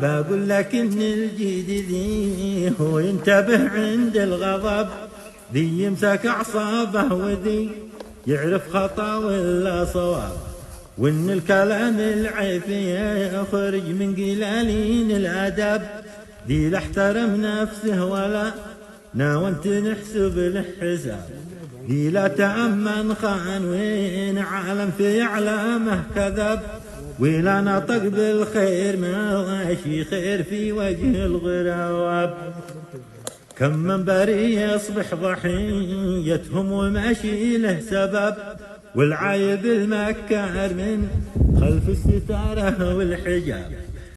بقول لك ان الجيد ذي هو ينتبه عند الغضب، ذي يمسك اعصابه وذي يعرف خطا ولا صواب، وان الكلام العيفي يخرج من قلالين الادب، ذي لا احترم نفسه ولا ناونت نحسب له حساب، ذي لا تأمن خان وين عالم في اعلامه كذب، ولا نطق بالخير ما واشي خير في وجه الغراب، كم من بري يصبح ضحيتهم وماشي له سبب، والعايب المكار من خلف الستارة والحجاب.